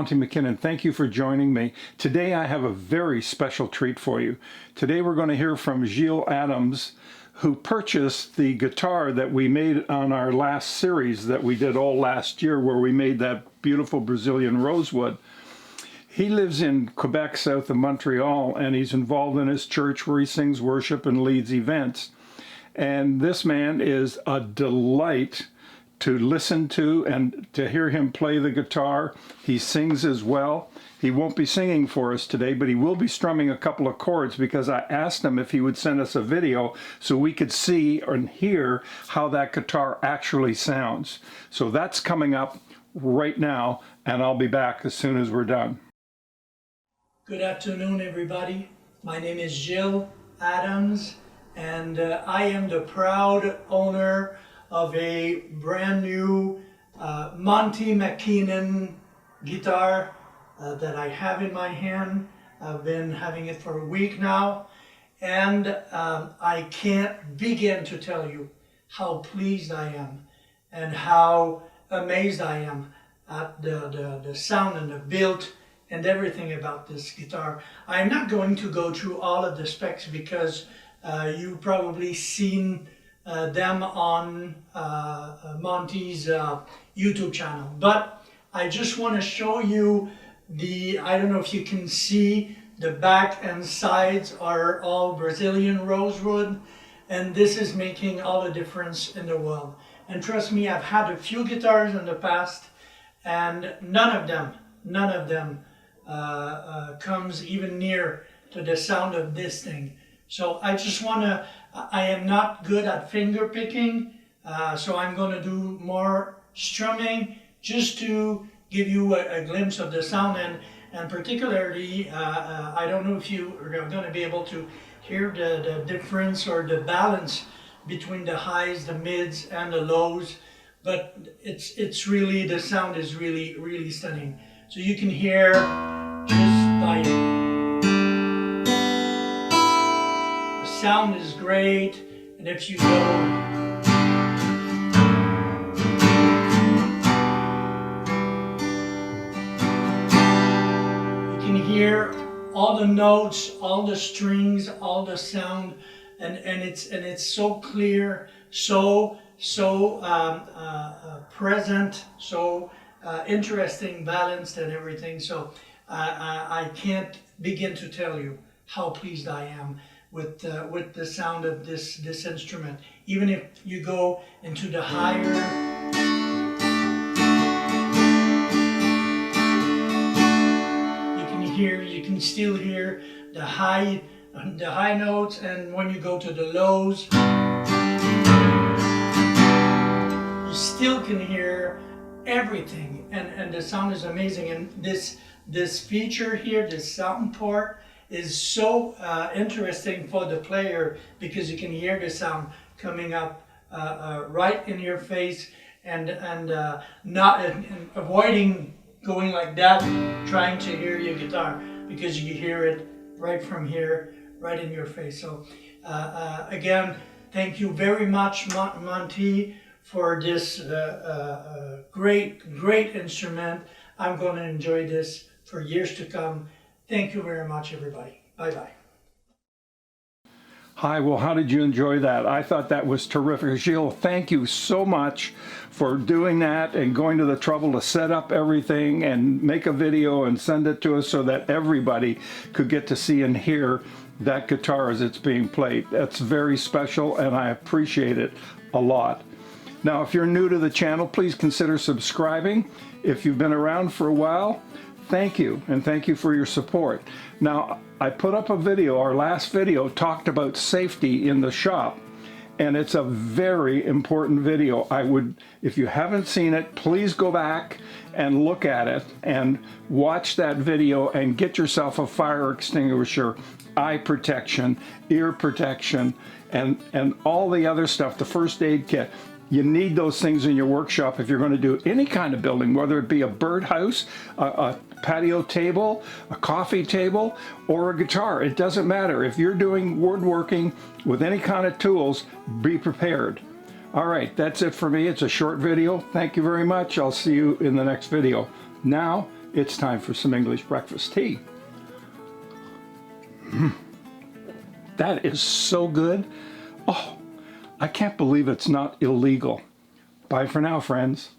Monty McKinnon. Thank you for joining me. Today I have a very special treat for you. Today we're going to hear from Gilles Adams, who purchased the guitar that we made on our last series that we did all last year, where we made that beautiful Brazilian Rosewood. He lives in Quebec, south of Montreal, and he's involved in his church where he sings worship and leads events. And this man is a delight to listen to and to hear him play the guitar. He sings as well. He won't be singing for us today, but he will be strumming a couple of chords because I asked him if he would send us a video so we could see and hear how that guitar actually sounds. So that's coming up right now, and I'll be back as soon as we're done. Good afternoon, everybody. My name is Gilles Adams, and I am the proud owner of a brand new Monty McKinnon guitar that I have in my hand. I've been having it for a week now, and I can't begin to tell you how pleased I am and how amazed I am at the sound and the build and everything about this guitar. I'm not going to go through all of the specs because you've probably seen them on Monty's YouTube channel, but I just want to show you I don't know if you can see, the back and sides are all Brazilian Rosewood, and this is making all the difference in the world. And trust me, I've had a few guitars in the past, and none of them comes even near to the sound of this thing. So I just want to, I am not good at finger picking, so I'm going to do more strumming just to give you a glimpse of the sound, and particularly, I don't know if you are going to be able to hear the difference or the balance between the highs, the mids, and the lows, but it's really, the sound is really, really stunning. So you can hear just by sound is great, and if you go you can hear all the notes, all the strings, all the sound, and it's so clear, so present, so interesting, balanced, and everything. So I can't begin to tell you how pleased I am with the sound of this instrument. Even if you go into the higher, you can still hear the high notes, and when you go to the lows, you still can hear everything, and the sound is amazing. And this feature here, this sound port, is so interesting for the player because you can hear the sound coming up right in your face, and avoiding going like that, trying to hear your guitar, because you hear it right from here, right in your face. So again, thank you very much, Monty, for this great instrument. I'm going to enjoy this for years to come. Thank you very much, everybody. Bye-bye. Hi, well, how did you enjoy that? I thought that was terrific. Gilles, thank you so much for doing that and going to the trouble to set up everything and make a video and send it to us so that everybody could get to see and hear that guitar as it's being played. That's very special, and I appreciate it a lot. Now, if you're new to the channel, please consider subscribing. If you've been around for a while, thank you, and thank you for your support. Now, I put up a video, our last video talked about safety in the shop, and it's a very important video. If you haven't seen it, please go back and look at it and watch that video and get yourself a fire extinguisher, eye protection, ear protection, and all the other stuff, the first aid kit. You need those things in your workshop if you're going to do any kind of building, whether it be a birdhouse, a patio table, a coffee table, or a guitar. It doesn't matter. If you're doing woodworking with any kind of tools, be prepared. All right, that's it for me. It's a short video. Thank you very much. I'll see you in the next video. Now, it's time for some English breakfast tea. That is so good. Oh, I can't believe it's not illegal. Bye for now, friends.